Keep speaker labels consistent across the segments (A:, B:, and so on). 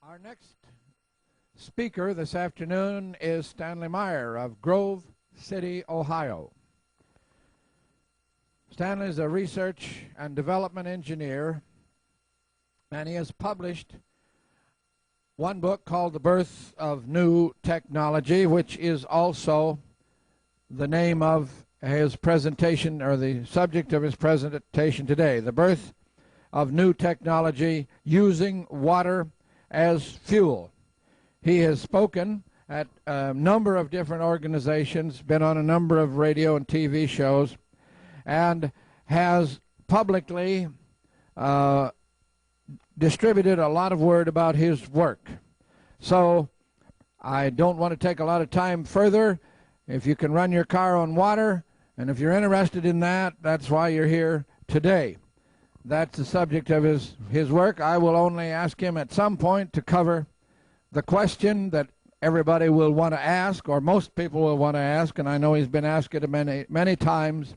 A: Our next speaker this afternoon is Stanley Meyer of Grove City, Ohio. Stanley is a research and development engineer, and he has published one book called The Birth of New Technology, which is also the name of his presentation, or the subject of his presentation today, The Birth of New Technology Using Water as Fuel. He has spoken at a number of different organizations, been on a number of radio and TV shows, and has publicly distributed a lot of word about his work. So I don't want to take a lot of time further. If you can run your car on water, and if you're interested in that, that's why you're here today. That's the subject of his work. I will only ask him at some point to cover the question that everybody will want to ask, or most people will want to ask, and I know he's been asked it many times.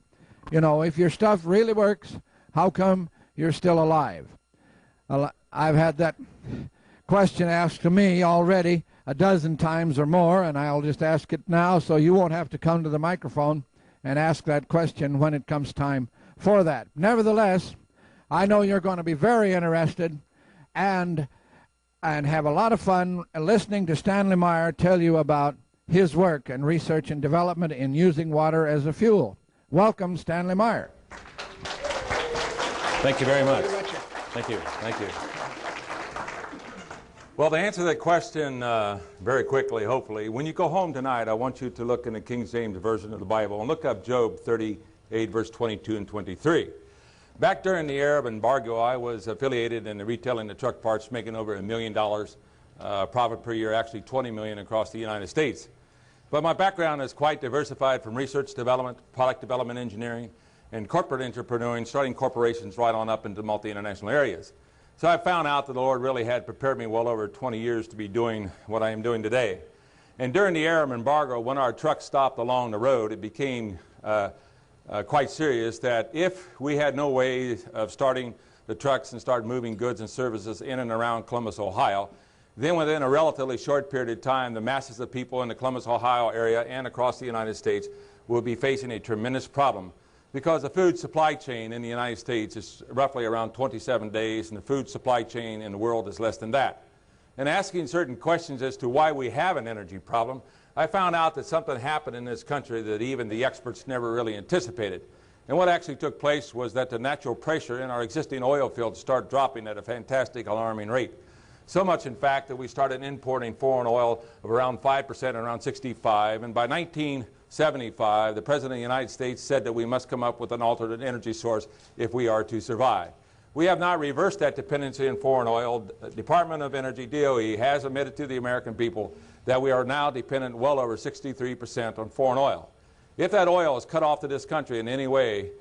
A: You know, if your stuff really works, how come you're still alive? I've had that question asked to me already a dozen times or more, and I'll just ask it now so you won't have to come to the microphone and ask that question when it comes time for that. Nevertheless, I know you're going to be very interested and have a lot of fun listening to Stanley Meyer tell you about his work and research and development in using water as a fuel. Welcome, Stanley Meyer.
B: Thank you very much. Thank you. Thank you. Well, to answer that question very quickly, hopefully, when you go home tonight, I want you to look in the King James Version of the Bible and look up Job 38, verse 22 and 23. Back during the Arab embargo, I was affiliated in the retailing the truck parts, making over $1 million profit per year, actually $20 million across the United States. But my background is quite diversified, from research development, product development engineering, and corporate entrepreneuring, starting corporations right on up into multi-international areas. So I found out that the Lord really had prepared me well over 20 years to be doing what I am doing today. And during the Arab embargo, when our trucks stopped along the road, it became quite serious that if we had no way of starting the trucks and start moving goods and services in and around Columbus, Ohio, then within a relatively short period of time, the masses of people in the Columbus, Ohio area and across the United States will be facing a tremendous problem, because the food supply chain in the United States is roughly around 27 days, and the food supply chain in the world is less than that. And asking certain questions as to why we have an energy problem, I found out that something happened in this country that even the experts never really anticipated. And what actually took place was that the natural pressure in our existing oil fields started dropping at a fantastic, alarming rate. So much, in fact, that we started importing foreign oil of around 5% around 65, and by 1975, the President of the United States said that we must come up with an alternate energy source if we are to survive. We have not reversed that dependency on foreign oil. The Department of Energy, DOE, has admitted to the American people that we are now dependent well over 63% on foreign oil. If that oil is cut off to this country in any way,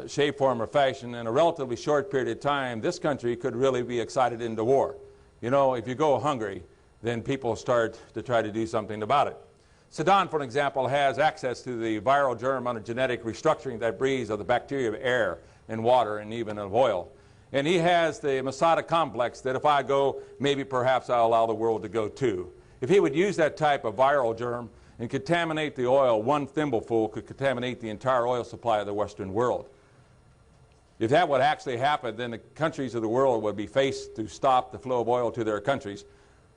B: shape, form, or fashion, in a relatively short period of time, this country could really be excited into war. You know, if you go hungry, then people start to try to do something about it. Sudan, for example, has access to the viral germ on a genetic restructuring that breeds of the bacteria of air and water and even of oil. And he has the Masada complex that if I go, maybe perhaps I'll allow the world to go too. If he would use that type of viral germ and contaminate the oil, one thimbleful could contaminate the entire oil supply of the Western world. If that would actually happen, then the countries of the world would be faced to stop the flow of oil to their countries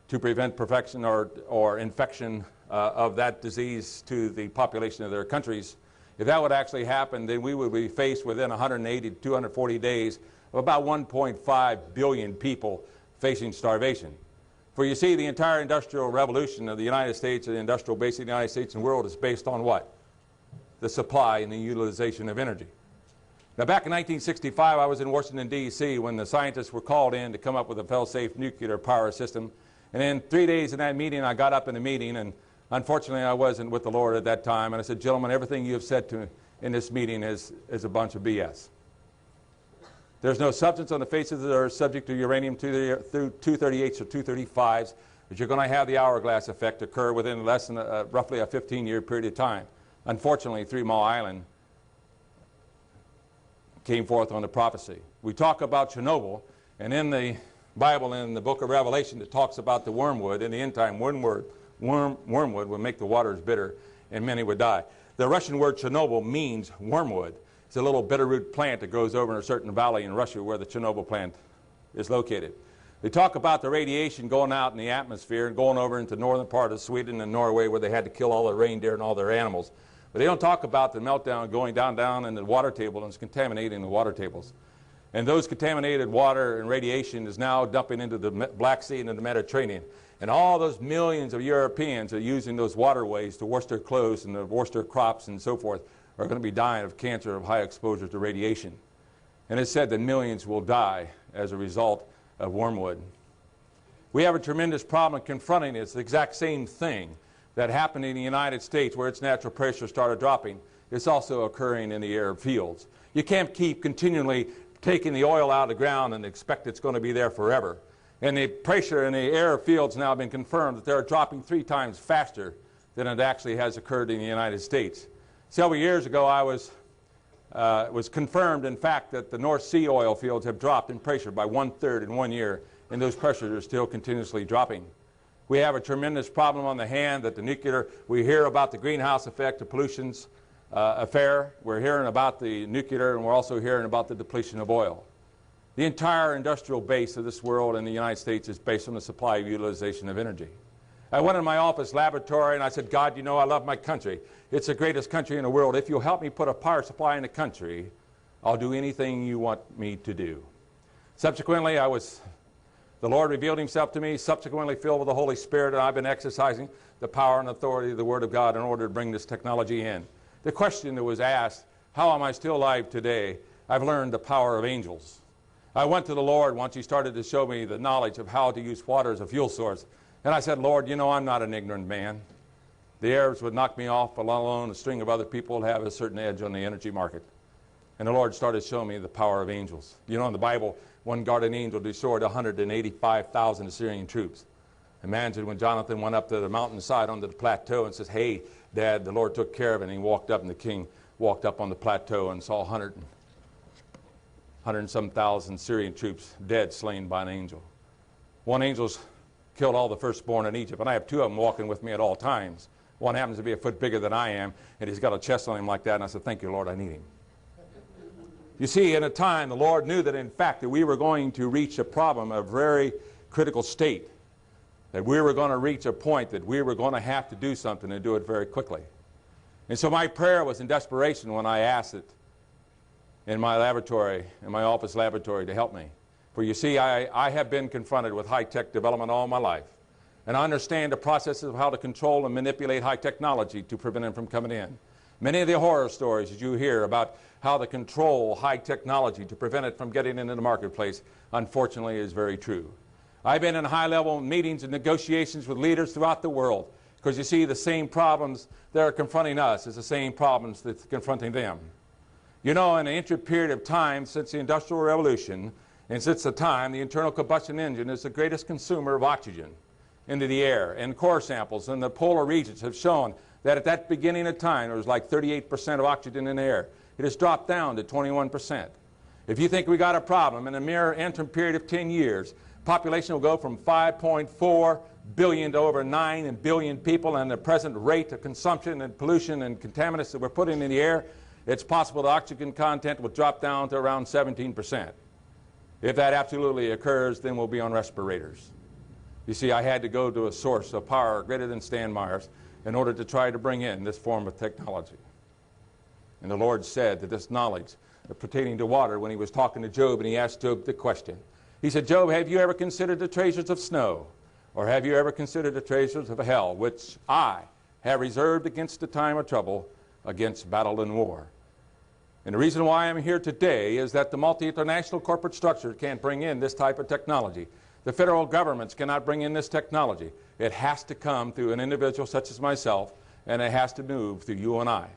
B: to prevent perfection or infection of that disease to the population of their countries. If that would actually happen, then we would be faced within 180 to 240 days of about 1.5 billion people facing starvation. For you see, the entire industrial revolution of the United States and the industrial base of the United States and world is based on what? The supply and the utilization of energy. Now, back in 1965, I was in Washington, D.C. when the scientists were called in to come up with a fail-safe nuclear power system. And in 3 days in that meeting, I got up in the meeting, and unfortunately, I wasn't with the Lord at that time. And I said, gentlemen, everything you have said to me in this meeting is a bunch of BS. There's no substance on the face of the earth subject to uranium-238s or 235s, but you're going to have the hourglass effect occur within less than roughly a 15-year period of time. Unfortunately, 3 Mile Island came forth on the prophecy. We talk about Chernobyl, and in the Bible in the book of Revelation that talks about the wormwood. In the end time, wormwood would make the waters bitter and many would die. The Russian word Chernobyl means wormwood. It's a little bitterroot plant that grows over in a certain valley in Russia where the Chernobyl plant is located. They talk about the radiation going out in the atmosphere and going over into the northern part of Sweden and Norway where they had to kill all their reindeer and all their animals. But they don't talk about the meltdown going down in the water table and it's contaminating the water tables. And those contaminated water and radiation is now dumping into the Black Sea and into the Mediterranean. And all those millions of Europeans are using those waterways to wash their clothes and to wash their crops and so forth are going to be dying of cancer of high exposure to radiation. And it's said that millions will die as a result of wormwood. We have a tremendous problem confronting it. It's the exact same thing that happened in the United States where its natural pressure started dropping. It's also occurring in the Arab fields. You can't keep continually taking the oil out of the ground and expect it's going to be there forever. And the pressure in the Arab fields now have been confirmed that they're dropping 3 times faster than it actually has occurred in the United States. Several years ago, it was confirmed, in fact, that the North Sea oil fields have dropped in pressure by 1/3 in 1 year, and those pressures are still continuously dropping. We have a tremendous problem on the hand that the nuclear, we hear about the greenhouse effect, the pollution's affair. We're hearing about the nuclear, and we're also hearing about the depletion of oil. The entire industrial base of this world in the United States is based on the supply of utilization of energy. I went in my office laboratory and I said, God, you know I love my country. It's the greatest country in the world. If you'll help me put a power supply in the country, I'll do anything you want me to do. Subsequently, the Lord revealed himself to me, subsequently filled with the Holy Spirit, and I've been exercising the power and authority of the Word of God in order to bring this technology in. The question that was asked, how am I still alive today? I've learned the power of angels. I went to the Lord once he started to show me the knowledge of how to use water as a fuel source. And I said, Lord, you know I'm not an ignorant man. The Arabs would knock me off, let alone a string of other people would have a certain edge on the energy market. And the Lord started showing me the power of angels. You know, in the Bible, one guardian angel destroyed 185,000 Assyrian troops. Imagine when Jonathan went up to the mountainside onto the plateau and says, hey, Dad, the Lord took care of it. And he walked up, and the king walked up on the plateau and saw 100 and some thousand Syrian troops dead, slain by an angel. One angel's killed all the firstborn in Egypt, and I have 2 of them walking with me at all times. One happens to be a foot bigger than I am, and he's got a chest on him like that, and I said, thank you, Lord, I need him. You see, in a time, the Lord knew that, in fact, that we were going to reach a problem, a very critical state, that we were going to reach a point that we were going to have to do something and do it very quickly. And so my prayer was in desperation when I asked it in my laboratory, in my office laboratory, to help me. For you see, I have been confronted with high-tech development all my life. And I understand the processes of how to control and manipulate high technology to prevent it from coming in. Many of the horror stories that you hear about how to control high technology to prevent it from getting into the marketplace, unfortunately, is very true. I've been in high-level meetings and negotiations with leaders throughout the world, because you see, the same problems that are confronting us is the same problems that's confronting them. You know, in an interim period of time since the Industrial Revolution, and since the time, the internal combustion engine is the greatest consumer of oxygen into the air. And core samples in the polar regions have shown that at that beginning of time, there was like 38% of oxygen in the air. It has dropped down to 21%. If you think we got a problem, in a mere interim period of 10 years, population will go from 5.4 billion to over 9 billion people, and the present rate of consumption and pollution and contaminants that we're putting in the air, it's possible the oxygen content will drop down to around 17%. If that absolutely occurs, then we'll be on respirators. You see, I had to go to a source of power greater than Stanley Meyer's in order to try to bring in this form of technology. And the Lord said that this knowledge pertaining to water, when he was talking to Job and he asked Job the question, he said, Job, have you ever considered the treasures of snow? Or have you ever considered the treasures of hell, which I have reserved against the time of trouble, against battle and war? And the reason why I'm here today is that the multi-international corporate structure can't bring in this type of technology. The federal governments cannot bring in this technology. It has to come through an individual such as myself, and it has to move through you and I.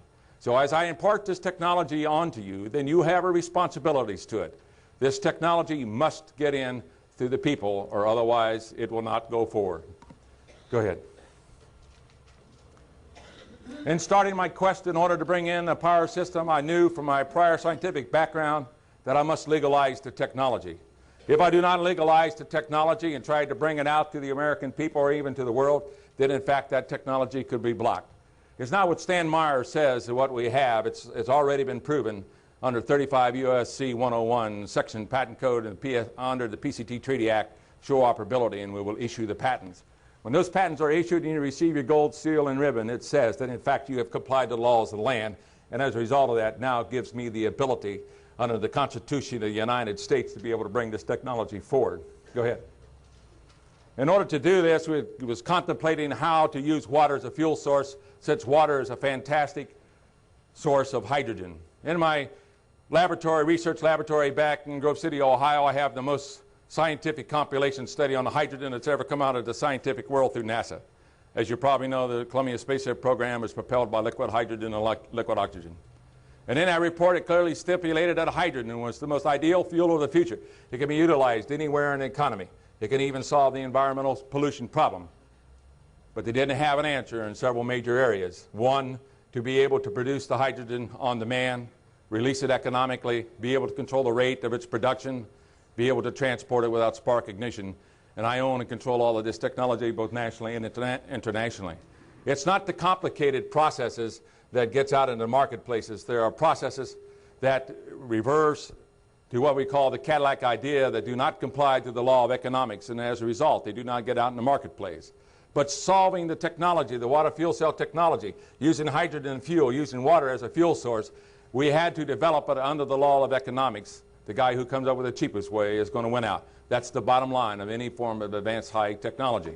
B: So as I impart this technology onto you, then you have responsibilities to it. This technology must get in through the people, or otherwise it will not go forward. Go ahead. In starting my quest in order to bring in a power system, I knew from my prior scientific background that I must legalize the technology. If I do not legalize the technology and try to bring it out to the American people or even to the world, then in fact that technology could be blocked. It's not what Stanley Meyer says that what we have. It's already been proven under 35 U.S.C. 101, Section Patent Code, and under the PCT Treaty Act, show operability, and we will issue the patents. When those patents are issued and you receive your gold seal and ribbon, it says that in fact you have complied to the laws of the land, and as a result of that now it gives me the ability under the Constitution of the United States to be able to bring this technology forward. Go ahead. In order to do this, we was contemplating how to use water as a fuel source, since water is a fantastic source of hydrogen. In my laboratory, research laboratory back in Grove City, Ohio, I have the most scientific compilation study on the hydrogen that's ever come out of the scientific world through NASA. As you probably know, the Columbia Space Program is propelled by liquid hydrogen and liquid oxygen. And in that report, it clearly stipulated that hydrogen was the most ideal fuel of the future. It can be utilized anywhere in the economy. It can even solve the environmental pollution problem. But they didn't have an answer in several major areas. One, to be able to produce the hydrogen on demand, release it economically, be able to control the rate of its production, be able to transport it without spark ignition. And I own and control all of this technology both nationally and internationally. It's not the complicated processes that gets out into the marketplaces. There are processes that reverse to what we call the Cadillac idea that do not comply to the law of economics, and as a result they do not get out in the marketplace. But solving the technology, the water fuel cell technology, using hydrogen fuel, using water as a fuel source, we had to develop it under the law of economics. The guy who comes up with the cheapest way is going to win out. That's the bottom line of any form of advanced high technology.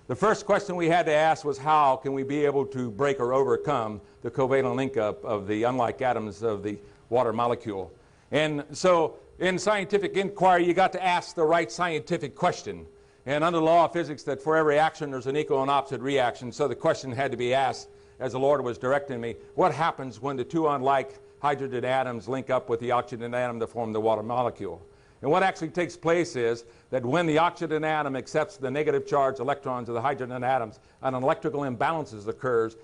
B: The first question we had to ask was how can we be able to break or overcome the covalent link-up of the unlike atoms of the water molecule. And so in scientific inquiry, you got to ask the right scientific question. And under the law of physics, that for every action there's an equal and opposite reaction. So the question had to be asked, as the Lord was directing me, what happens when the two unlike hydrogen atoms link up with the oxygen atom to form the water molecule? And what actually takes place is that when the oxygen atom accepts the negative charge electrons of the hydrogen atoms, an electrical imbalance occurs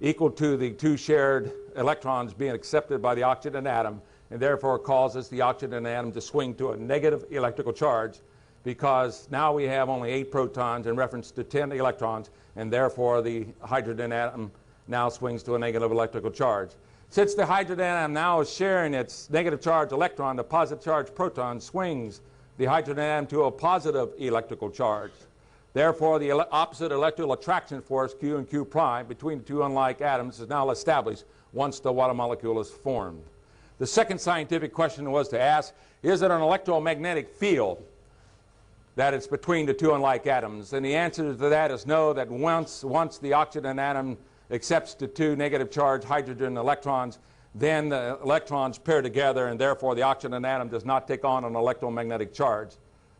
B: equal to the two shared electrons being accepted by the oxygen atom, and therefore causes the oxygen atom to swing to a negative electrical charge, because now we have only 8 protons in reference to 10 electrons, and therefore the hydrogen atom now swings to a negative electrical charge. Since the hydrogen atom now is sharing its negative charge electron, the positive charge proton swings the hydrogen atom to a positive electrical charge. Therefore, the opposite electrical attraction force, Q and Q prime, between the two unlike atoms is now established once the water molecule is formed. The second scientific question was to ask, is it an electromagnetic field that is between the two unlike atoms? And the answer to that is no, that once the oxygen atom accepts the two negative charge hydrogen electrons, then the electrons pair together, and therefore the oxygen atom does not take on an electromagnetic charge.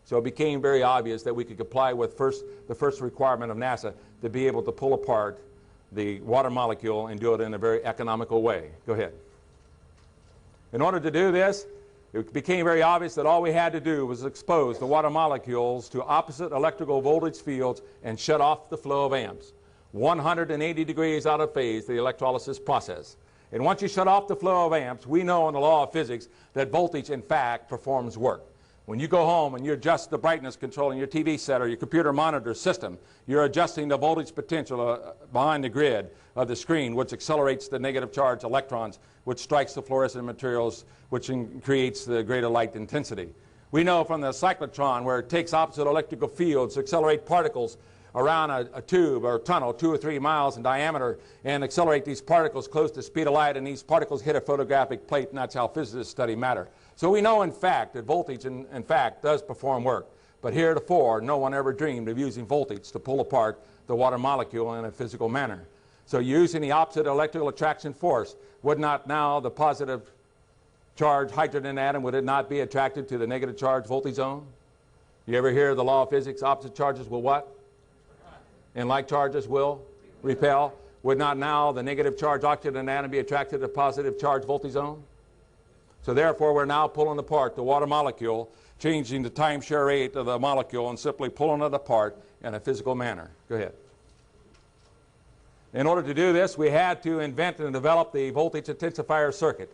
B: So it became very obvious that we could comply with the first requirement of NASA to be able to pull apart the water molecule and do it in a very economical way. Go ahead. In order to do this, it became very obvious that all we had to do was expose the water molecules to opposite electrical voltage fields and shut off the flow of amps. 180 degrees out of phase, the electrolysis process. And once you shut off the flow of amps, we know in the law of physics that voltage, in fact, performs work. When you go home and you adjust the brightness control in your TV set or your computer monitor system, you're adjusting the voltage potential behind the grid of the screen, which accelerates the negative charge electrons, which strikes the fluorescent materials, which creates the greater light intensity. We know from the cyclotron, where it takes opposite electrical fields to accelerate particles around a tube or a tunnel 2 or 3 miles in diameter and accelerate these particles close to the speed of light, and these particles hit a photographic plate, and that's how physicists study matter. So we know in fact that voltage in fact does perform work, but heretofore no one ever dreamed of using voltage to pull apart the water molecule in a physical manner. So using the opposite electrical attraction force, would not now the positive charge hydrogen atom, would it not be attracted to the negative charge voltage zone? You ever hear the law of physics, opposite charges will what? And like charges will repel. Would not now the negative charge oxygen atom be attracted to the positive charge voltage zone? So therefore we're now pulling apart the water molecule, changing the time share rate of the molecule and simply pulling it apart in a physical manner. Go ahead. In order to do this, we had to invent and develop the voltage intensifier circuit.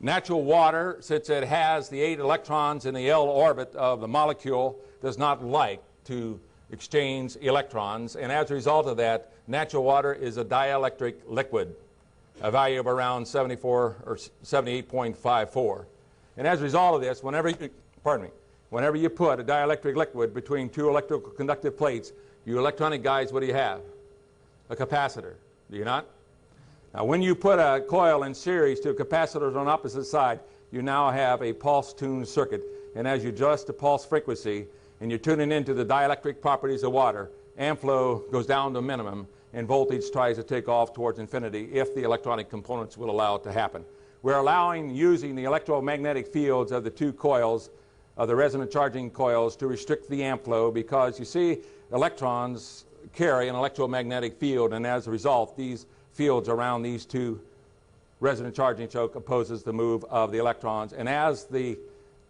B: Natural water, since it has the 8 electrons in the L orbit of the molecule, does not like to exchange electrons, and as a result of that, natural water is a dielectric liquid, a value of around 74 or 78.54. And as a result of this, whenever you put a dielectric liquid between 2 electrical conductive plates, you electronic guys, what do you have? A capacitor, do you not? Now, when you put a coil in series to capacitors on opposite side, you now have a pulse-tuned circuit. And as you adjust the pulse frequency and you're tuning into the dielectric properties of water, amp flow goes down to a minimum and voltage tries to take off towards infinity if the electronic components will allow it to happen. We're allowing using the electromagnetic fields of the 2 coils, of the resonant charging coils, to restrict the amp flow, because you see electrons carry an electromagnetic field, and as a result, these fields around these 2 resonant charging choke opposes the move of the electrons. And as the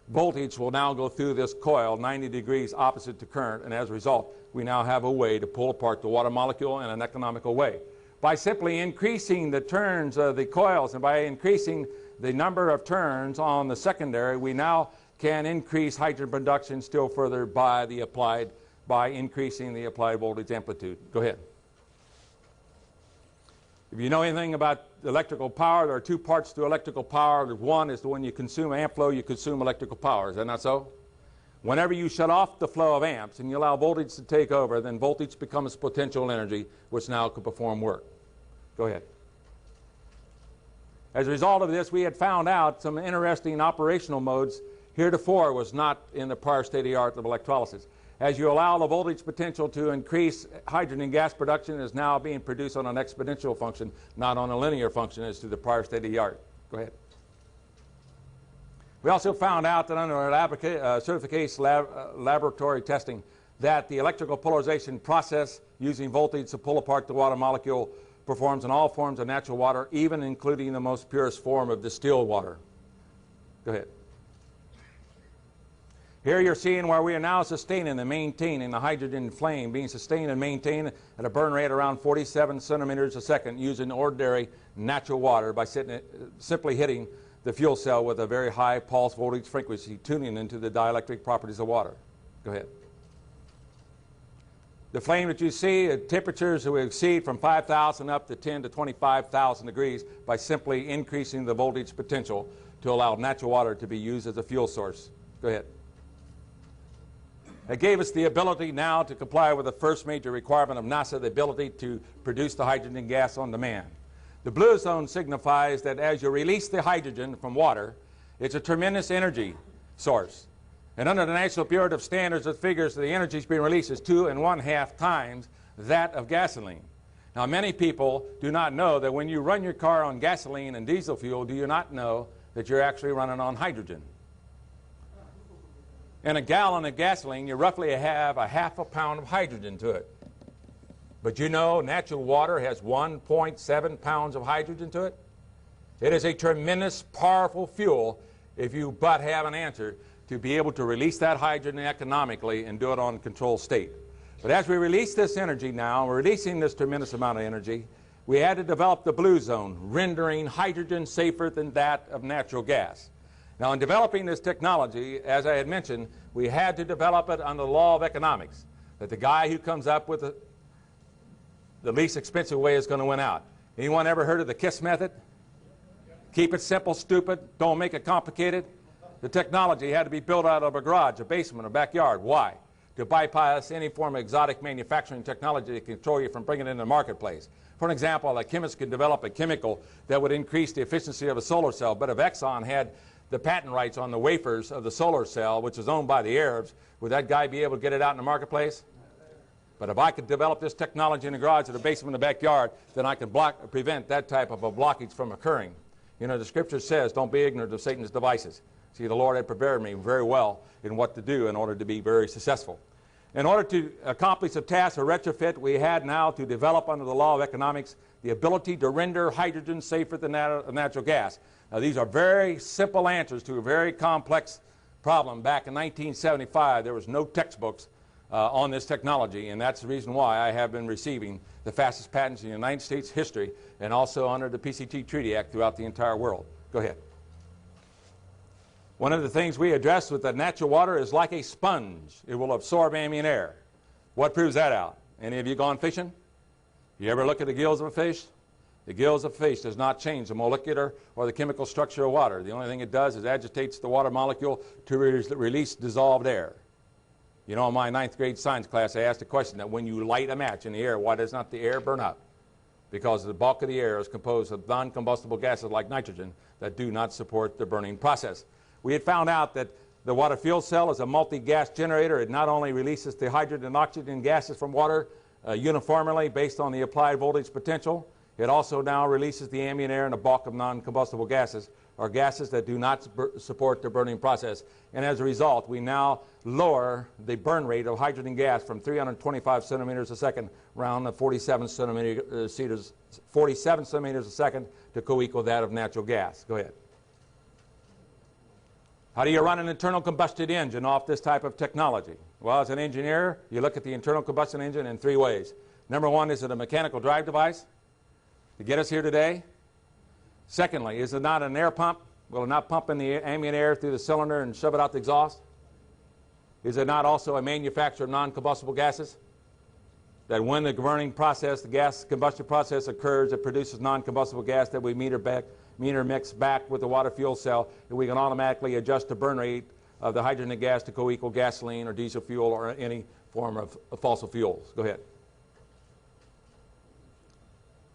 B: voltage will now go through this coil 90 degrees opposite to current, and as a result, we now have a way to pull apart the water molecule in an economical way. By simply increasing the turns of the coils and by increasing the number of turns on the secondary, we now can increase hydrogen production still further by increasing the applied voltage amplitude. Go ahead. If you know anything about electrical power, there are 2 parts to electrical power. One is when you consume amp flow, you consume electrical power. Is that not so? Whenever you shut off the flow of amps and you allow voltage to take over, then voltage becomes potential energy, which now can perform work. Go ahead. As a result of this, we had found out some interesting operational modes heretofore was not in the prior state of the art of electrolysis. As you allow the voltage potential to increase, hydrogen gas production is now being produced on an exponential function, not on a linear function as to the prior state of the art. Go ahead. We also found out that under certification laboratory testing that the electrical polarization process using voltage to pull apart the water molecule performs in all forms of natural water, even including the most purest form of distilled water. Go ahead. Here you're seeing where we are now sustaining and maintaining the hydrogen flame, being sustained and maintained at a burn rate around 47 centimeters a second using ordinary natural water by simply hitting the fuel cell with a very high pulse voltage frequency, tuning into the dielectric properties of water. Go ahead. The flame that you see at temperatures that will exceed from 5,000 up to 10 to 25,000 degrees by simply increasing the voltage potential to allow natural water to be used as a fuel source. Go ahead. It gave us the ability now to comply with the first major requirement of NASA, the ability to produce the hydrogen gas on demand. The blue zone signifies that as you release the hydrogen from water, it's a tremendous energy source. And under the National Bureau of Standards, it figures that the energy being released is 2.5 times that of gasoline. Now, many people do not know that when you run your car on gasoline and diesel fuel, do you not know that you're actually running on hydrogen? In a gallon of gasoline, you roughly have a half a pound of hydrogen to it. But you know natural water has 1.7 pounds of hydrogen to it? It is a tremendous, powerful fuel if you but have an answer to be able to release that hydrogen economically and do it on controlled state. But as we release this energy now, we're releasing this tremendous amount of energy, we had to develop the blue zone, rendering hydrogen safer than that of natural gas. Now, in developing this technology, as I had mentioned, we had to develop it under the law of economics, that the guy who comes up with the least expensive way is going to win out. Anyone ever heard of the KISS method? Keep it simple, stupid, don't make it complicated. The technology had to be built out of a garage, a basement, a backyard. Why? To bypass any form of exotic manufacturing technology to control you from bringing it into the marketplace. For an example, a chemist could develop a chemical that would increase the efficiency of a solar cell, but if Exxon had the patent rights on the wafers of the solar cell, which is owned by the Arabs, would that guy be able to get it out in the marketplace? But if I could develop this technology in the garage or the basement in the backyard, then I could prevent that type of a blockage from occurring. You know, the scripture says, don't be ignorant of Satan's devices. See, the Lord had prepared me very well in what to do in order to be very successful. In order to accomplish a task of retrofit, we had now to develop under the law of economics the ability to render hydrogen safer than natural gas. Now, these are very simple answers to a very complex problem. Back in 1975, there was no textbooks on this technology, and that's the reason why I have been receiving the fastest patents in the United States history and also under the PCT Treaty Act throughout the entire world. Go ahead. One of the things we address with the natural water is like a sponge. It will absorb ambient air. What proves that out? Any of you gone fishing? You ever look at the gills of a fish? The gills of a fish does not change the molecular or the chemical structure of water. The only thing it does is agitates the water molecule to release dissolved air. You know, in my 9th grade science class, I asked a question that when you light a match in the air, why does not the air burn up? Because the bulk of the air is composed of non-combustible gases like nitrogen that do not support the burning process. We had found out that the water fuel cell is a multi-gas generator. It not only releases the hydrogen and oxygen gases from water uniformly based on the applied voltage potential, it also now releases the ambient air and a bulk of non-combustible gases, or gases that do not support the burning process. And as a result, we now lower the burn rate of hydrogen gas from 325 centimeters a second around to 47 centimeters a second to co-equal that of natural gas. Go ahead. How do you run an internal combustion engine off this type of technology? Well, as an engineer, you look at the internal combustion engine in 3 ways. Number 1, is it a mechanical drive device to get us here today? Secondly, is it not an air pump? Will it not pump in the ambient air through the cylinder and shove it out the exhaust? Is it not also a manufacturer of non-combustible gases? That when the burning process, the gas combustion process occurs, it produces non-combustible gas that we meter mix back with the water fuel cell, and we can automatically adjust the burn rate of the hydrogen gas to co-equal gasoline or diesel fuel or any form of fossil fuels. Go ahead.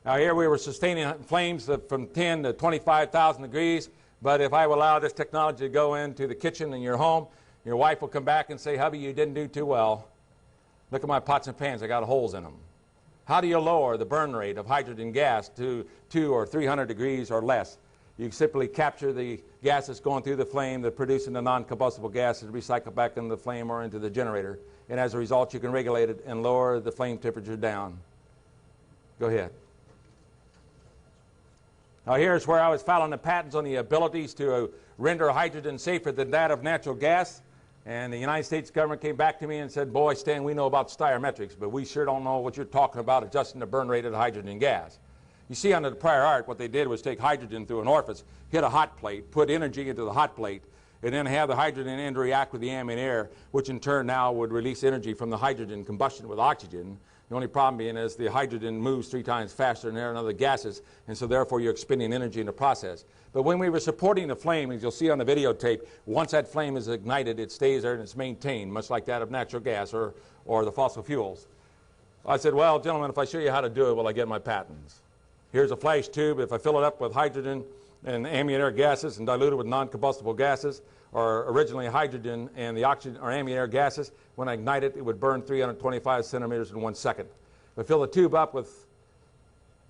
B: Now here we were sustaining flames from 10 to 25,000 degrees, but if I will allow this technology to go into the kitchen in your home, your wife will come back and say, "Hubby, you didn't do too well. Look at my pots and pans, I got holes in them." How do you lower the burn rate of hydrogen gas to 200 or 300 degrees or less? You simply capture the gases going through the flame that producing the non-combustible gases, recycle back into the flame or into the generator, and as a result you can regulate it and lower the flame temperature down. Go ahead. Now here's where I was filing the patents on the abilities to render hydrogen safer than that of natural gas. And the United States government came back to me and said, "Boy, Stan, we know about stoichiometrics, but we sure don't know what you're talking about adjusting the burn rate of the hydrogen gas." You see, under the prior art, what they did was take hydrogen through an orifice, hit a hot plate, put energy into the hot plate, and then have the hydrogen interact with the ambient air, which in turn now would release energy from the hydrogen combustion with oxygen. The only problem being is the hydrogen moves 3 times faster than air and other gases, and so therefore you're expending energy in the process. But when we were supporting the flame, as you'll see on the videotape, once that flame is ignited, it stays there and it's maintained, much like that of natural gas or the fossil fuels. I said, "Well, gentlemen, if I show you how to do it, will I get my patents?" Here's a flash tube. If I fill it up with hydrogen and ambient air gases and dilute it with non-combustible gases, or originally hydrogen and the oxygen or ambient air gases, when I ignite it, it would burn 325 centimeters in 1 second. If I fill the tube up with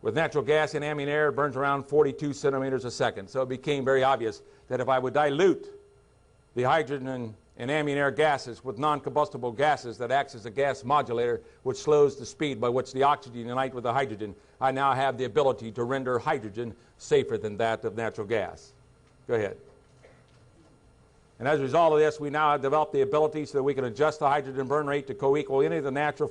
B: natural gas and ambient air, it burns around 42 centimeters a second. So it became very obvious that if I would dilute the hydrogen and ambient air gases with non-combustible gases that acts as a gas modulator, which slows the speed by which the oxygen unites with the hydrogen, I now have the ability to render hydrogen safer than that of natural gas. Go ahead. And as a result of this, we now have developed the ability so that we can adjust the hydrogen burn rate to co-equal any of the natural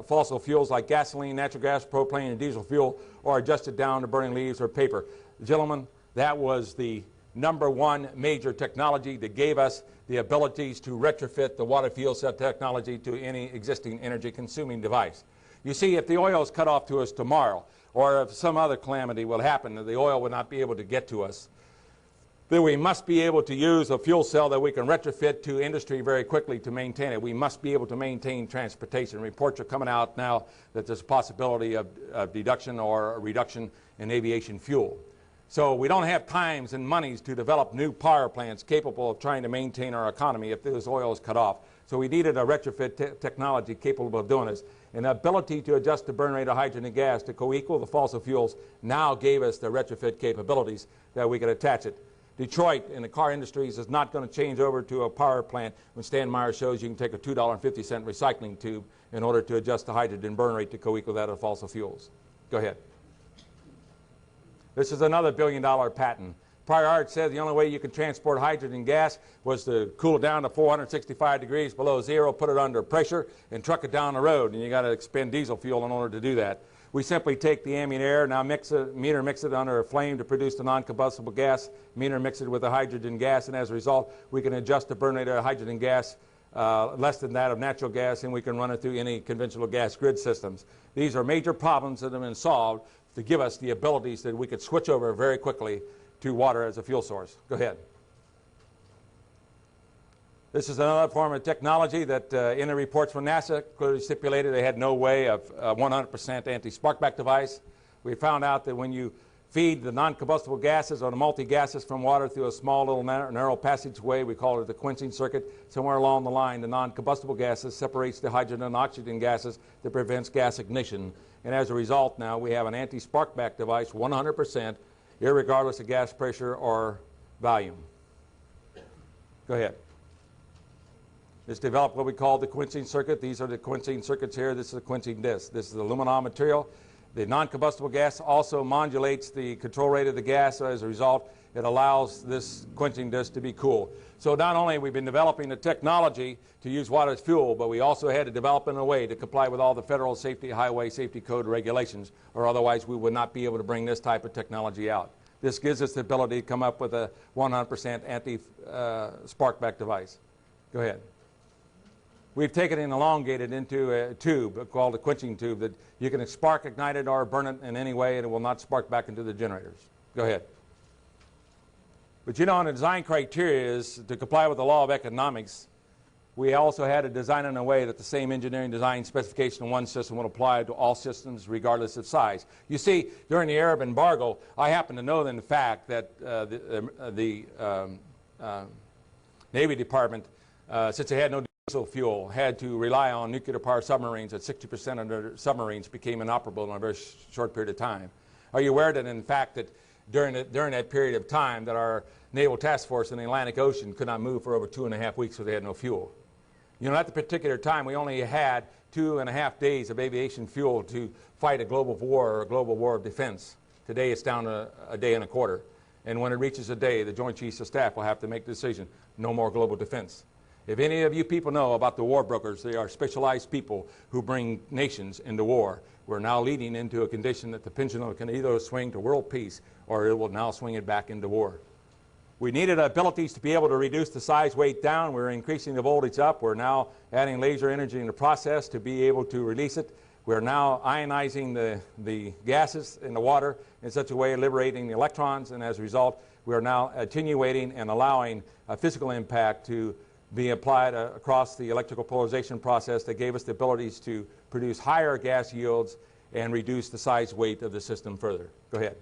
B: fossil fuels like gasoline, natural gas, propane, and diesel fuel, or adjust it down to burning leaves or paper. Gentlemen, that was the #1 major technology that gave us the abilities to retrofit the water fuel cell technology to any existing energy-consuming device. You see, if the oil is cut off to us tomorrow, or if some other calamity will happen and the oil will not be able to get to us, then we must be able to use a fuel cell that we can retrofit to industry very quickly to maintain it. We must be able to maintain transportation. Reports are coming out now that there's a possibility of deduction or a reduction in aviation fuel. So we don't have times and monies to develop new power plants capable of trying to maintain our economy if this oil is cut off. So we needed a retrofit technology capable of doing this. And the ability to adjust the burn rate of hydrogen and gas to co-equal the fossil fuels now gave us the retrofit capabilities that we could attach it. Detroit in the car industries is not going to change over to a power plant when Stan Meyer shows you can take a $2.50 recycling tube in order to adjust the hydrogen burn rate to co-equal that of fossil fuels. Go ahead. This is another billion-dollar patent. Prior art said the only way you could transport hydrogen gas was to cool it down to 465 degrees below zero, put it under pressure, and truck it down the road, and you got to expend diesel fuel in order to do that. We simply take the ambient air, now mix it under a flame to produce the non-combustible gas, mix it with the hydrogen gas, and as a result, we can adjust the burn rate of hydrogen gas less than that of natural gas, and we can run it through any conventional gas grid systems. These are major problems that have been solved to give us the abilities that we could switch over very quickly to water as a fuel source. Go ahead. This is another form of technology that in the reports from NASA clearly stipulated they had no way of 100% anti-sparkback device. We found out that when you feed the non-combustible gases or the multi-gases from water through a small little narrow passageway, we call it the quenching circuit, somewhere along the line the non-combustible gases separates the hydrogen and oxygen gases that prevents gas ignition. And as a result now we have an anti-sparkback device 100% irregardless of gas pressure or volume. Go ahead. It's developed what we call the quenching circuit. These are the quenching circuits here. This is a quenching disc. This is aluminum material. The non-combustible gas also modulates the control rate of the gas, so as a result it allows this quenching disc to be cool. So not only have we been developing the technology to use water as fuel, but we also had to develop in a way to comply with all the federal highway safety code regulations, or otherwise we would not be able to bring this type of technology out. This gives us the ability to come up with a 100% anti-sparkback device. Go ahead. We've taken it and elongated into a tube called a quenching tube that you can spark, ignite it, or burn it in any way, and it will not spark back into the generators. Go ahead. But you know, on the design criteria is to comply with the law of economics, we also had to design in a way that the same engineering design specification in one system would apply to all systems regardless of size. You see, during the Arab embargo, I happen to know in fact that the Navy Department, since they had no diesel fuel, had to rely on nuclear power submarines. That 60% of their submarines became inoperable in a very short period of time. Are you aware that in fact that during that period of time that our naval task force in the Atlantic Ocean could not move for over 2.5 weeks because they had no fuel? You know, at the particular time we only had 2.5 days of aviation fuel to fight a global war or a global war of defense. Today it's down to a day and a quarter. And when it reaches a day, the Joint Chiefs of Staff will have to make the decision, no more global defense. If any of you people know about the war brokers, they are specialized people who bring nations into war. We're now leading into a condition that the pendulum can either swing to world peace or it will now swing it back into war. We needed abilities to be able to reduce the size weight down. We're increasing the voltage up. We're now adding laser energy in the process to be able to release it. We're now ionizing the gases in the water in such a way, liberating the electrons, and as a result, we are now attenuating and allowing a physical impact to be applied across the electrical polarization process that gave us the abilities to produce higher gas yields and reduce the size weight of the system further. Go ahead.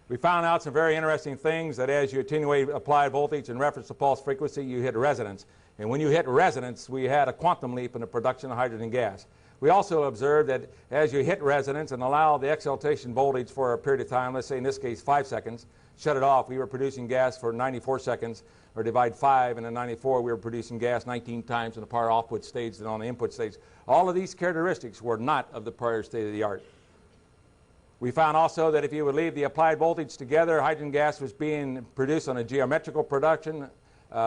B: We found out some very interesting things, that as you attenuate applied voltage in reference to pulse frequency, you hit resonance. And when you hit resonance, we had a quantum leap in the production of hydrogen gas. We also observed that as you hit resonance and allow the exaltation voltage for a period of time, let's say in this case 5 seconds, shut it off, we were producing gas for 94 seconds, or divide 5 and in 94 we were producing gas 19 times in the power output stage than on the input stage. All of these characteristics were not of the prior state of the art. We found also that if you would leave the applied voltage together, hydrogen gas was being produced on a geometrical production, in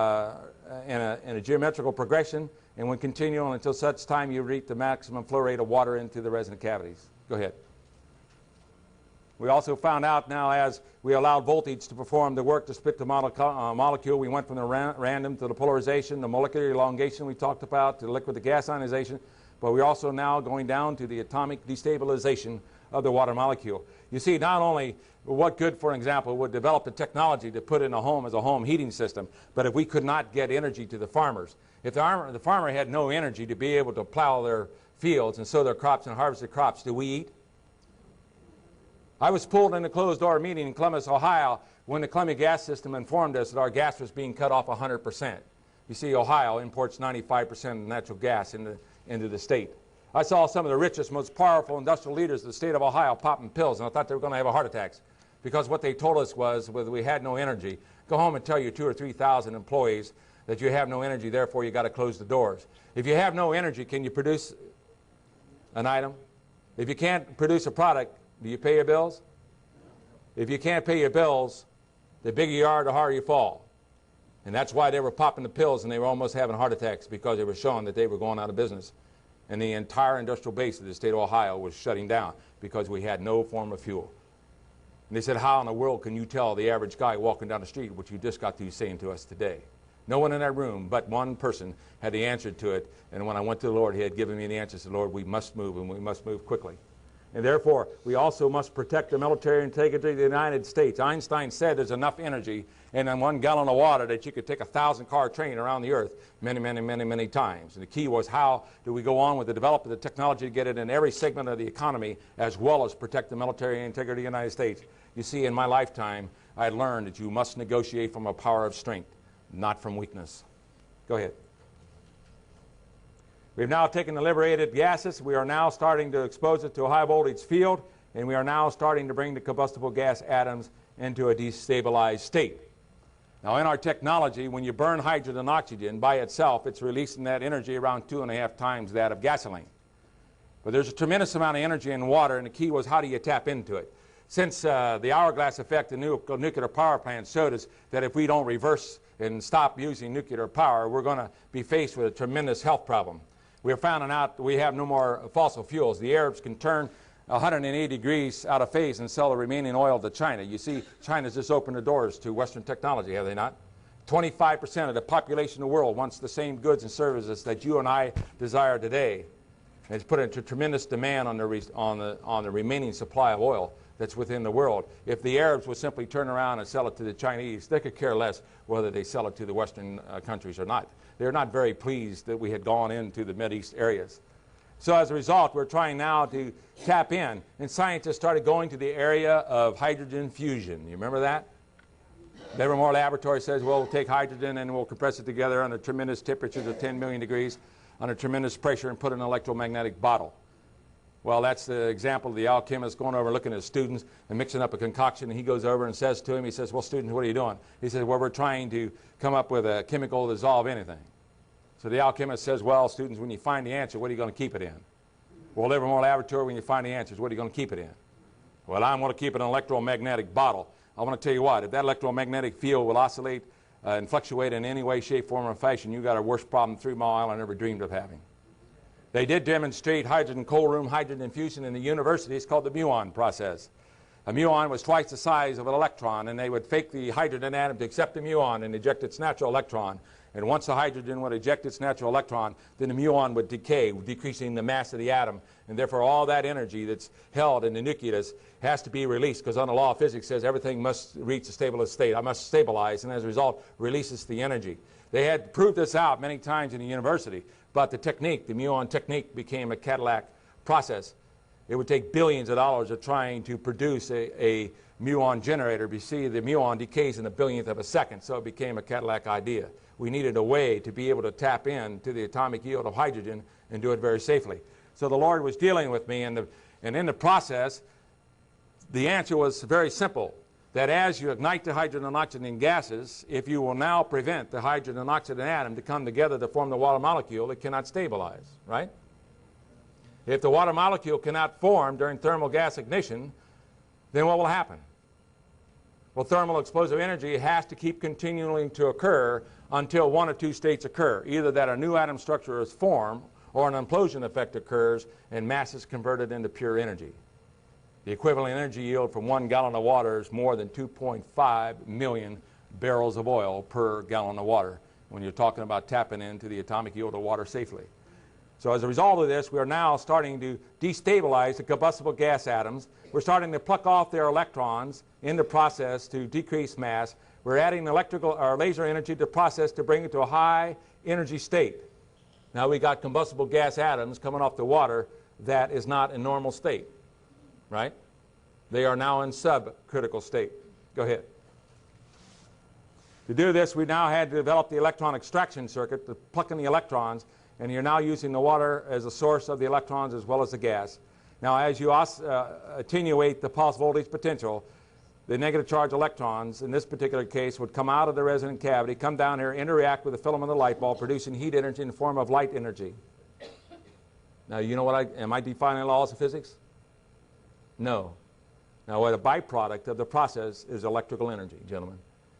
B: a geometrical progression, and would continue on until such time you reach the maximum flow rate of water into the resonant cavities. Go ahead. We also found out now, as we allowed voltage to perform the work to split the molecule, we went from the random to the polarization, the molecular elongation we talked about, to the liquid to gas ionization, but we're also now going down to the atomic destabilization of the water molecule. You see, not only what good, for example, would develop the technology to put in a home as a home heating system, but if we could not get energy to the farmers, if the farmer had no energy to be able to plow their fields and sow their crops and harvest their crops, do we eat? I was pulled in a closed-door meeting in Columbus, Ohio, when the Columbia gas system informed us that our gas was being cut off 100%. You see, Ohio imports 95% of natural gas into the state. I saw some of the richest, most powerful industrial leaders of the state of Ohio popping pills, and I thought they were going to have heart attacks, because what they told us was we had no energy. Go home and tell your 2,000 or 3,000 employees that you have no energy, therefore you got to close the doors. If you have no energy, can you produce an item? If you can't produce a product, do you pay your bills? If you can't pay your bills, the bigger you are, the harder you fall. And that's why they were popping the pills and they were almost having heart attacks, because they were showing that they were going out of business. And the entire industrial base of the state of Ohio was shutting down because we had no form of fuel. And they said, how in the world can you tell the average guy walking down the street what you just got through saying to us today? No one in that room but one person had the answer to it. And when I went to the Lord, he had given me the answer. I said, Lord, we must move, and we must move quickly. And therefore, we also must protect the military integrity of the United States. Einstein said there's enough energy in 1 gallon of water that you could take a 1,000-car train around the earth many times. And the key was, how do we go on with the development of the technology to get it in every segment of the economy, as well as protect the military integrity of the United States? You see, in my lifetime, I learned that you must negotiate from a power of strength, not from weakness. Go ahead. We've now taken the liberated gases. We are now starting to expose it to a high voltage field, and we are now starting to bring the combustible gas atoms into a destabilized state. Now, in our technology, when you burn hydrogen and oxygen by itself, it's releasing that energy around 2.5 times that of gasoline. But there's a tremendous amount of energy in water, and the key was, how do you tap into it? Since the hourglass effect in nuclear power plants showed us that if we don't reverse and stop using nuclear power, we're going to be faced with a tremendous health problem. We're finding out that we have no more fossil fuels. The Arabs can turn 180 degrees out of phase and sell the remaining oil to China. You see, China's just opened the doors to Western technology, have they not? 25% of the population of the world wants the same goods and services that you and I desire today. And it's put into tremendous demand on the remaining supply of oil that's within the world. If the Arabs would simply turn around and sell it to the Chinese, they could care less whether they sell it to the Western countries or not. They're not very pleased that we had gone into the Mideast areas. So as a result, we're trying now to tap in, and scientists started going to the area of hydrogen fusion. You remember that? Livermore Laboratory says, well, we'll take hydrogen and we'll compress it together under tremendous temperatures of 10 million degrees, under tremendous pressure, and put it in an electromagnetic bottle. Well, that's the example of the alchemist going over looking at his students and mixing up a concoction, and he goes over and says to him, he says, well, students, what are you doing? He says, well, we're trying to come up with a chemical to dissolve anything. So the alchemist says, well, students, when you find the answer, what are you going to keep it in? Well, Livermore Laboratory, when you find the answers, what are you going to keep it in? Well, I'm going to keep it in an electromagnetic bottle. I want to tell you what, if that electromagnetic field will oscillate and fluctuate in any way, shape, form, or fashion, you got a worse problem 3 Mile Island ever dreamed of having. They did demonstrate hydrogen cold room hydrogen fusion in the university. It's called the muon process. A muon was twice the size of an electron, and they would fake the hydrogen atom to accept the muon and eject its natural electron. And once the hydrogen would eject its natural electron, then the muon would decay, decreasing the mass of the atom. And therefore, all that energy that's held in the nucleus has to be released, because on the law of physics says everything must reach a stable state. I must stabilize, and as a result, releases the energy. They had proved this out many times in the university, but the technique, the muon technique, became a Cadillac process. It would take billions of dollars of trying to produce a muon generator. You see, the muon decays in a billionth of a second, so it became a Cadillac idea. We needed a way to be able to tap into the atomic yield of hydrogen and do it very safely. So the Lord was dealing with me, and in the process, the answer was very simple, that as you ignite the hydrogen and oxygen gases, if you will now prevent the hydrogen and oxygen atom to come together to form the water molecule, it cannot stabilize, right? If the water molecule cannot form during thermal gas ignition, then what will happen? Well, thermal explosive energy has to keep continuing to occur until one of two states occur, either that a new atom structure is formed or an implosion effect occurs and mass is converted into pure energy. The equivalent energy yield from 1 gallon of water is more than 2.5 million barrels of oil per gallon of water when you're talking about tapping into the atomic yield of water safely. So as a result of this, we are now starting to destabilize the combustible gas atoms. We're starting to pluck off their electrons in the process to decrease mass. We're adding electrical or laser energy to the process to bring it to a high energy state. Now we got combustible gas atoms coming off the water that is not in normal state, right? They are now in subcritical state. Go ahead. To do this, we now had to develop the electron extraction circuit, to pluck in the electrons, and you're now using the water as a source of the electrons as well as the gas. Now, as you attenuate the pulse voltage potential, the negative charge electrons, in this particular case, would come out of the resonant cavity, come down here, interact with the filament of the light bulb, producing heat energy in the form of light energy. Now, you know what am I defining laws of physics? No. Now, what a byproduct of the process is electrical energy, gentlemen.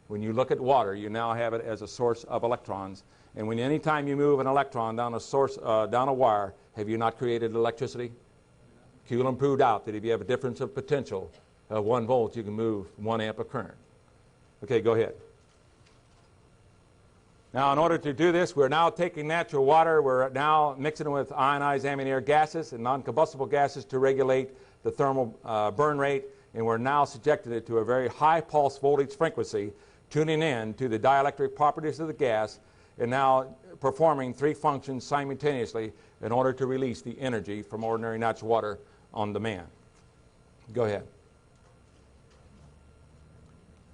B: When you look at water, you now have it as a source of electrons. And when anytime you move an electron down a wire, have you not created electricity? Coulomb proved out that if you have a difference of potential of 1 volt, you can move 1 amp of current. Okay, go ahead. Now, in order to do this, we're now taking natural water. We're now mixing it with ionized ambient air gases and non-combustible gases to regulate the thermal burn rate. And we're now subjecting it to a very high pulse voltage frequency, tuning in to the dielectric properties of the gas, and now performing 3 functions simultaneously in order to release the energy from ordinary natural water on demand. Go ahead.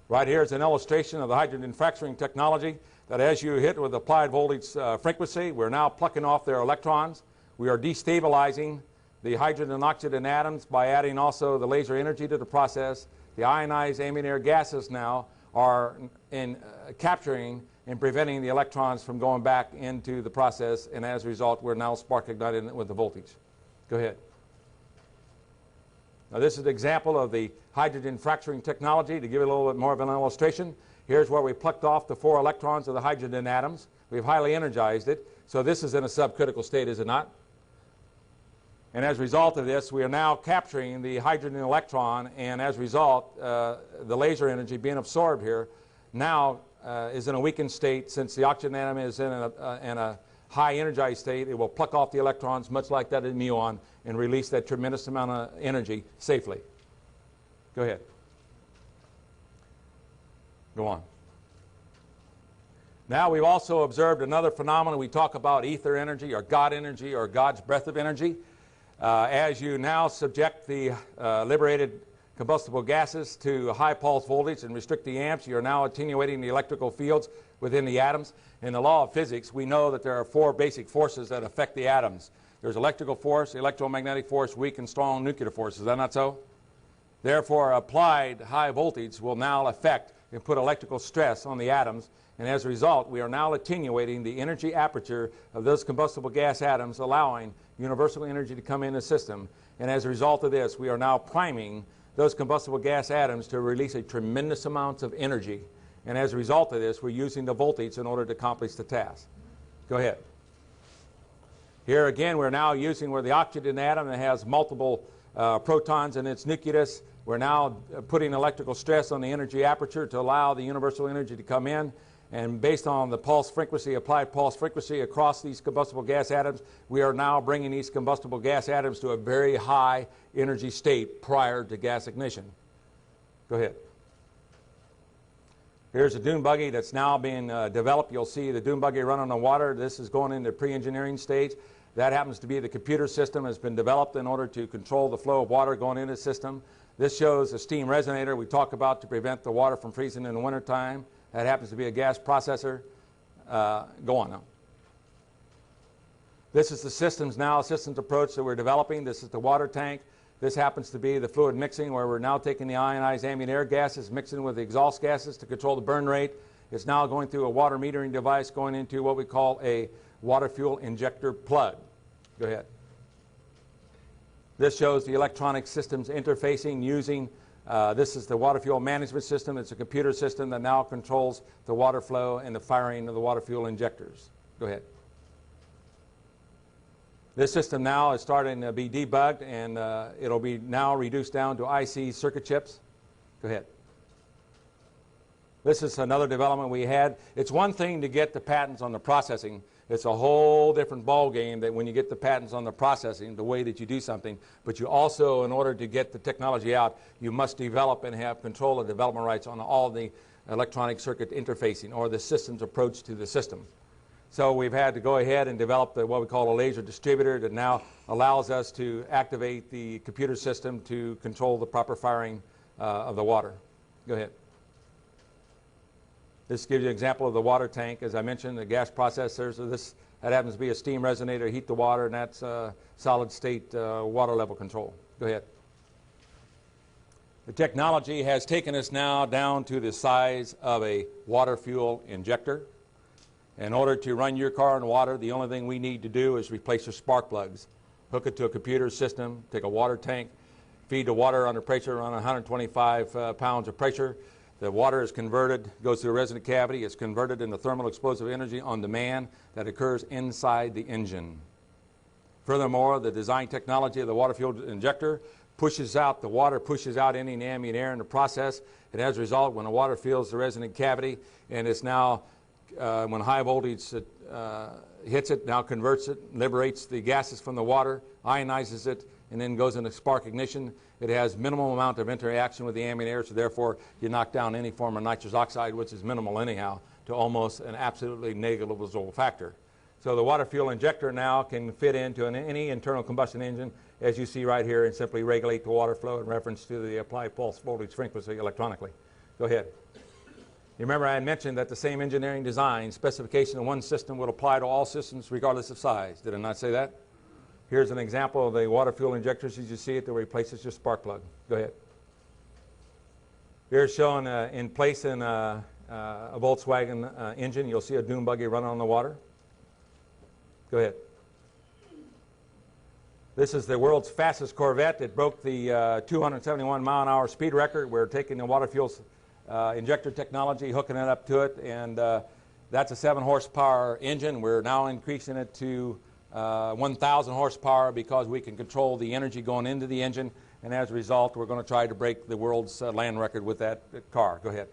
B: Right here is an illustration of the hydrogen fracturing technology that as you hit with applied voltage frequency, we're now plucking off their electrons. We are destabilizing the hydrogen and oxygen atoms by adding also the laser energy to the process. The ionized ambient air gases now are capturing and preventing the electrons from going back into the process, and as a result, we're now spark igniting with the voltage. Go ahead. Now, this is an example of the hydrogen fracturing technology. To give it a little bit more of an illustration, here's where we plucked off the 4 electrons of the hydrogen atoms. We've highly energized it. So this is in a subcritical state, is it not? And as a result of this, we are now capturing the hydrogen electron, and as a result, the laser energy being absorbed here now is in a weakened state. Since the oxygen atom is in a high energized state, it will pluck off the electrons, much like that in muon, and release that tremendous amount of energy safely. Go ahead. Go on. Now we've also observed another phenomenon. We talk about ether energy or God's breath of energy. As you now subject the liberated combustible gases to high pulse voltage and restrict the amps, you're now attenuating the electrical fields within the atoms. In the law of physics, we know that there are 4 basic forces that affect the atoms. There's electrical force, electromagnetic force, weak and strong nuclear force. Is that not so? Therefore, applied high voltage will now affect and put electrical stress on the atoms, and as a result, we are now attenuating the energy aperture of those combustible gas atoms, allowing universal energy to come in the system. And as a result of this, we are now priming those combustible gas atoms to release a tremendous amount of energy. And as a result of this, we're using the voltage in order to accomplish the task. Go ahead. Here again, we're now using where the oxygen atom that has multiple protons in its nucleus. We're now putting electrical stress on the energy aperture to allow the universal energy to come in. And based on the pulse frequency, applied pulse frequency across these combustible gas atoms, we are now bringing these combustible gas atoms to a very high energy state prior to gas ignition. Go ahead. Here's a dune buggy that's now being developed. You'll see the dune buggy run on the water. This is going into pre-engineering stage. That happens to be the computer system has been developed in order to control the flow of water going into the system. This shows a steam resonator we talk about to prevent the water from freezing in the wintertime. That happens to be a gas processor. Go on now. This is the systems approach that we're developing. This is the water tank. This happens to be the fluid mixing, where we're now taking the ionized ambient air gases, mixing with the exhaust gases to control the burn rate. It's now going through a water metering device going into what we call a water fuel injector plug. Go ahead. This shows the electronic systems interfacing using, this is the water fuel management system. It's a computer system that now controls the water flow and the firing of the water fuel injectors. Go ahead. This system now is starting to be debugged, and it'll be now reduced down to IC circuit chips. Go ahead. This is another development we had. It's one thing to get the patents on the processing. It's a whole different ball game that when you get the patents on the processing, the way that you do something, but you also, in order to get the technology out, you must develop and have control of development rights on all the electronic circuit interfacing or the system's approach to the system. So we've had to go ahead and develop what we call a laser distributor that now allows us to activate the computer system to control the proper firing of the water. Go ahead. This gives you an example of the water tank. As I mentioned, the gas processor. So that happens to be a steam resonator, heat the water, and that's solid state water level control. Go ahead. The technology has taken us now down to the size of a water fuel injector. In order to run your car on water, the only thing we need to do is replace your spark plugs, hook it to a computer system, take a water tank, feed the water under pressure around 125 pounds of pressure. The water is converted, goes through a resonant cavity, is converted into thermal explosive energy on demand that occurs inside the engine. Furthermore, the design technology of the water-fueled injector pushes out the water, pushes out any ambient air in the process, and as a result, when the water fills the resonant cavity, and it's now, when high voltage hits it, now converts it, liberates the gases from the water, ionizes it, and then goes into spark ignition. It has minimal amount of interaction with the ambient air, so therefore you knock down any form of nitrous oxide, which is minimal anyhow, to almost an absolutely negligible factor. So the water fuel injector now can fit into any internal combustion engine, as you see right here, and simply regulate the water flow in reference to the applied pulse voltage frequency electronically. Go ahead. You remember I had mentioned that the same engineering design specification of one system would apply to all systems regardless of size. Did I not say that? Here's an example of the water fuel injectors as you see it that replaces your spark plug. Go ahead. Here's shown in place in a Volkswagen engine. You'll see a dune buggy running on the water. Go ahead. This is the world's fastest Corvette. It broke the 271 mile an hour speed record. We're taking the water fuel injector technology, hooking it up to it, and that's a 7 horsepower engine. We're now increasing it to 1,000 horsepower because we can control the energy going into the engine, and as a result we're going to try to break the world's land record with that car. Go ahead.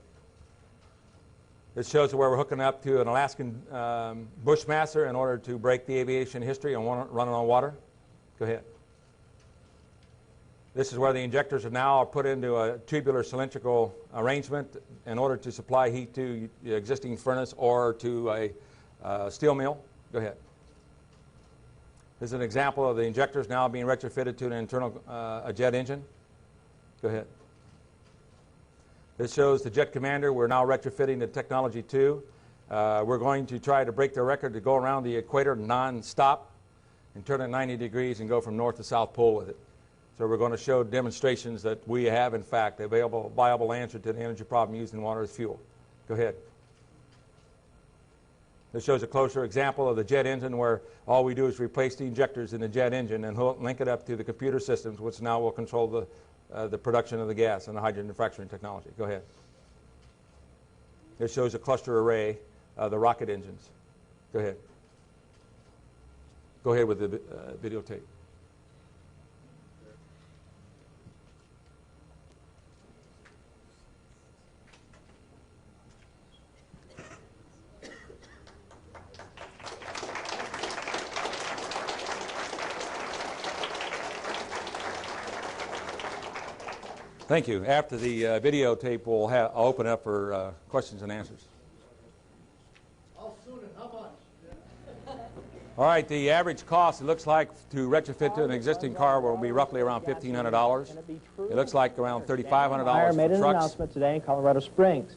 B: This shows where we're hooking up to an Alaskan Bushmaster in order to break the aviation history on running on water. Go ahead. This is where the injectors are now put into a tubular cylindrical arrangement in order to supply heat to the existing furnace or to a steel mill. Go ahead. This is an example of the injectors now being retrofitted to an internal a jet engine. Go ahead. This shows the Jet Commander. We're now retrofitting the technology to. We're going to try to break the record to go around the equator non-stop and turn it 90 degrees and go from north to south pole with it. So we're going to show demonstrations that we have, in fact, a viable answer to the energy problem using water as fuel. Go ahead. This shows a closer example of the jet engine where all we do is replace the injectors in the jet engine and link it up to the computer systems, which now will control the production of the gas and the hydrogen fracturing technology. Go ahead. This shows a cluster array of the rocket engines. Go ahead. Go ahead with the videotape. Thank you. After the videotape, I'll open up for questions and answers.
C: How soon and how much?
B: All right, the average cost, it looks like, to retrofit to an existing car will be roughly around $1,500. It looks like around $3,500
D: Meyer
B: for
D: made an
B: trucks.
D: announcement today in Colorado Springs.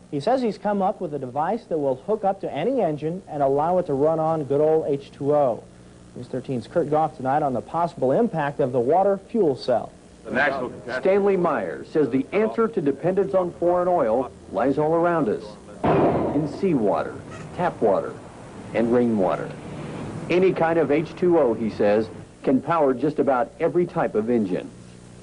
D: He says he's come up with a device that will hook up to any engine and allow it to run on good old H2O. News 13's Kurt Goff tonight on the possible impact of the water fuel cell.
E: Stanley Meyer says the answer to dependence on foreign oil lies all around us, in seawater, tap water, and rainwater. Any kind of H2O, he says, can power just about every type of engine.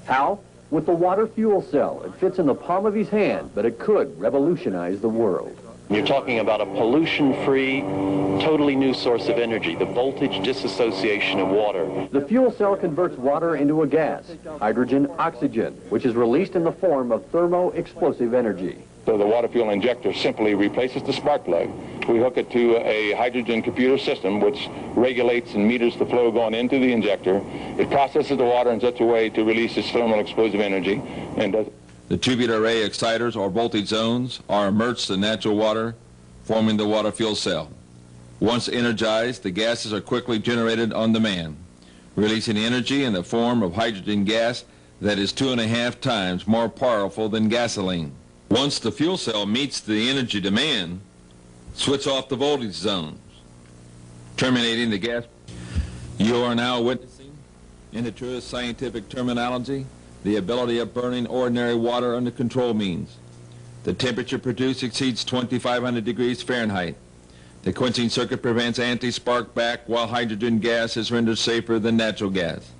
E: How? With the water fuel cell. It fits in the palm of his hand, but it could revolutionize the world.
F: You're talking about a pollution-free, totally new source of energy, the voltage dissociation of water.
E: The fuel cell converts water into a gas, hydrogen oxygen, which is released in the form of thermo-explosive energy.
G: So the water fuel injector simply replaces the spark plug. We hook it to a hydrogen computer system which regulates and meters the flow going into the injector. It processes the water in such a way to release its thermal explosive energy and does.
H: The tubular array exciters or voltage zones are immersed in natural water, forming the water fuel cell. Once energized, the gases are quickly generated on demand, releasing energy in the form of hydrogen gas that is 2.5 times more powerful than gasoline. Once the fuel cell meets the energy demand, switch off the voltage zones, terminating the gas. You are now witnessing, in the truest scientific terminology, the ability of burning ordinary water under control means. The temperature produced exceeds 2,500 degrees Fahrenheit. The quenching circuit prevents anti-spark back while hydrogen gas is rendered safer than natural gas.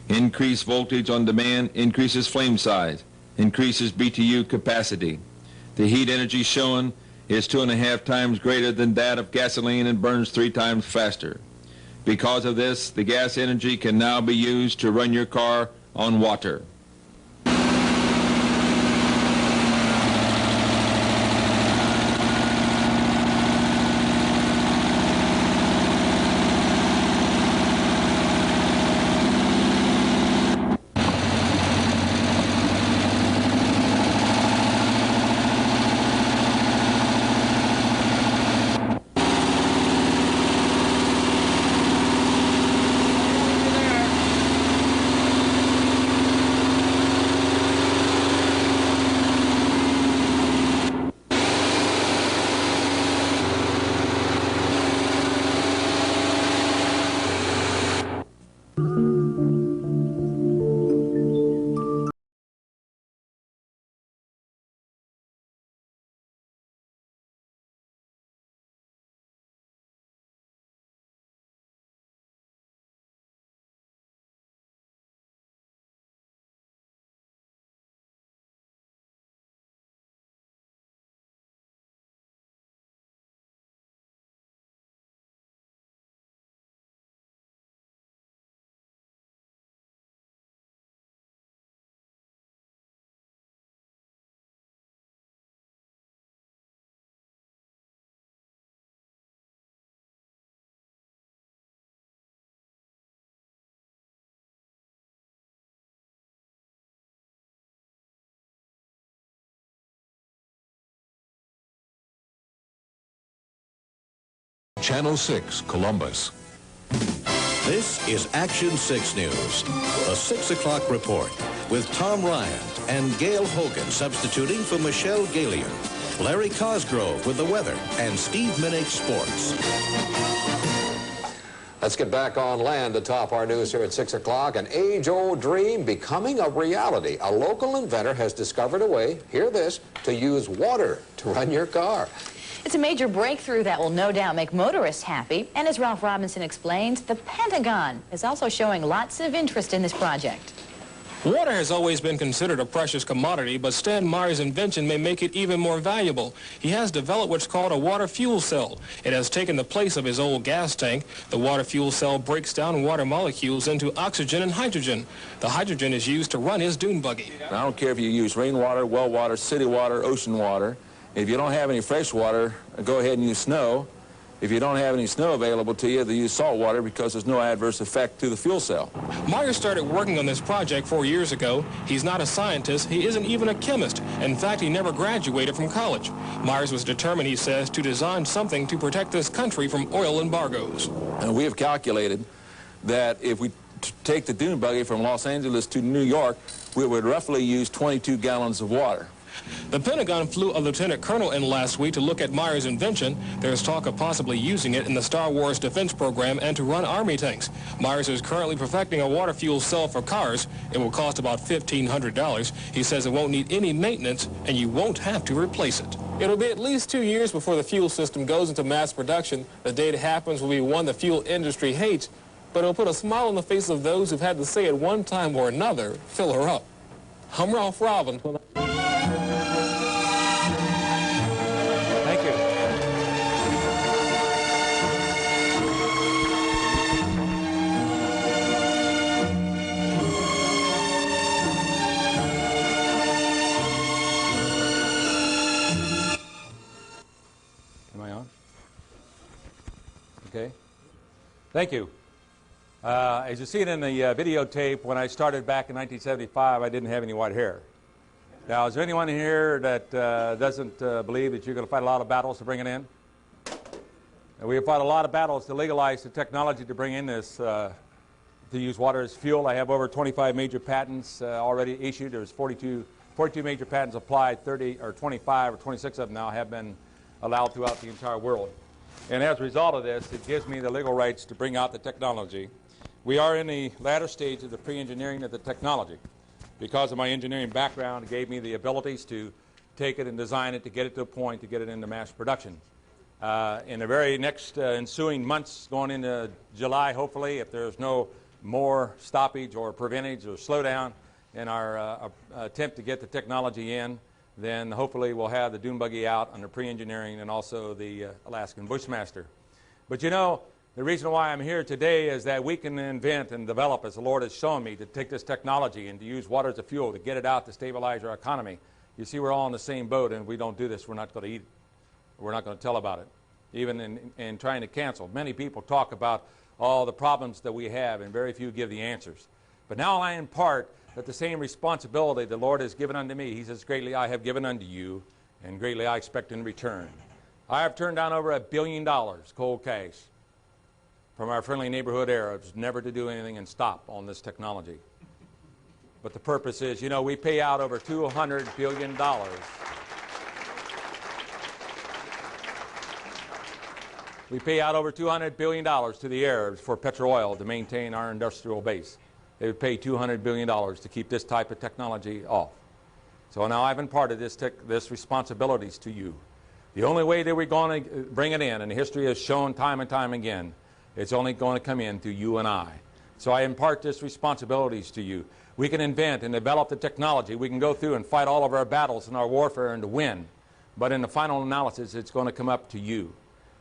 H: Increased voltage on demand increases flame size, increases BTU capacity. The heat energy shown is 2.5 times greater than that of gasoline and burns 3 times faster. Because of this, the gas energy can now be used to run your car on water.
I: Channel 6, Columbus.
J: This is Action 6 News, a 6 o'clock report with Tom Ryan and Gail Hogan substituting for Michelle Galian, Larry Cosgrove with the weather, and Steve Minnick Sports.
K: Let's get back on land to top our news here at 6 o'clock. An age-old dream becoming a reality. A local inventor has discovered a way, hear this, to use water to run your car.
L: It's a major breakthrough that will no doubt make motorists happy. And as Ralph Robinson explains, the Pentagon is also showing lots of interest in this project.
M: Water has always been considered a precious commodity, but Stan Meyer's invention may make it even more valuable. He has developed what's called a water fuel cell. It has taken the place of his old gas tank. The water fuel cell breaks down water molecules into oxygen and hydrogen. The hydrogen is used to run his dune buggy.
G: I don't care if you use rainwater, well water, city water, ocean water. If you don't have any fresh water, go ahead and use snow. If you don't have any snow available to you, they use salt water because there's no adverse effect to the fuel cell.
M: Meyer started working on this project 4 years ago. He's not a scientist. He isn't even a chemist. In fact, he never graduated from college. Myers was determined, he says, to design something to protect this country from oil embargoes.
G: And we have calculated that if we take the dune buggy from Los Angeles to New York, we would roughly use 22 gallons of water.
M: The Pentagon flew a lieutenant colonel in last week to look at Meyer's invention. There's talk of possibly using it in the Star Wars defense program and to run Army tanks. Myers is currently perfecting a water fuel cell for cars. It will cost about $1,500. He says it won't need any maintenance, and you won't have to replace it. It'll be at least 2 years before the fuel system goes into mass production. The day it happens will be one the fuel industry hates, but it'll put a smile on the face of those who've had to say at one time or another, fill her up. I'm Ralph Robinson.
B: Thank you. Am I on? Okay. Thank you. As you see it in the videotape, when I started back in 1975, I didn't have any white hair. Now, is there anyone here that doesn't believe that you're going to fight a lot of battles to bring it in? We have fought a lot of battles to legalize the technology to bring in this, to use water as fuel. I have over 25 major patents already issued. There's 42 major patents applied, 30 or 25 or 26 of them now have been allowed throughout the entire world. And as a result of this, it gives me the legal rights to bring out the technology. We are in the latter stage of the pre-engineering of the technology. Because of my engineering background, it gave me the abilities to take it and design it to get it to a point to get it into mass production. In the very next ensuing months, going into July, hopefully, if there's no more stoppage or preventage or slowdown in our attempt to get the technology in, then hopefully we'll have the dune buggy out under pre-engineering and also the Alaskan Bushmaster. But you know, the reason why I'm here today is that we can invent and develop, as the Lord has shown me, to take this technology and to use water as a fuel, to get it out to stabilize our economy. You see, we're all in the same boat, and if we don't do this, we're not going to eat it. We're not going to tell about it. Even in trying to cancel, many people talk about all the problems that we have, and very few give the answers. But now I impart that the same responsibility the Lord has given unto me. He says, greatly I have given unto you, and greatly I expect in return. I have turned down over $1 billion cold cash from our friendly neighborhood Arabs, never to do anything and stop on this technology. But the purpose is, you know, we pay out over $200 billion. We pay out over $200 billion to the Arabs for petro oil to maintain our industrial base. They would pay $200 billion to keep this type of technology off. So now I've imparted this responsibilities to you. The only way that we're going to bring it in, and history has shown time and time again, it's only going to come in through you and I. So I impart this responsibilities to you. We can invent and develop the technology. We can go through and fight all of our battles and our warfare and to win. But in the final analysis, it's going to come up to you.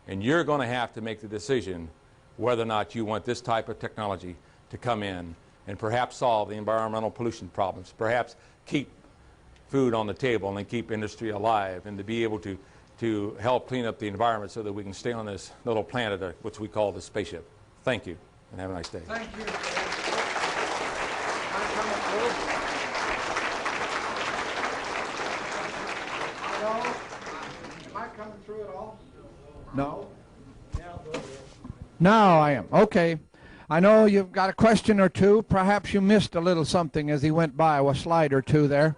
B: And you're going to have to make the decision whether or not you want this type of technology to come in and perhaps solve the environmental pollution problems, perhaps keep food on the table and keep industry alive, and to be able to help clean up the environment so that we can stay on this little planet, which we call the spaceship. Thank you, and have a nice day.
A: Thank you. Am I coming through at all? No? Now I am. Okay. I know you've got a question or two. Perhaps you missed a little something as he went by, a slide or two there.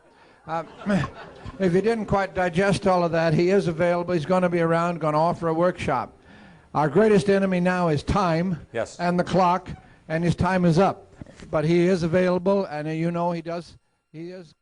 A: If you didn't quite digest all of that, he is available. He's going to be around, going to offer a workshop. Our greatest enemy now is time.
B: Yes.
A: And the clock, and his time is up. But he is available, and you know he is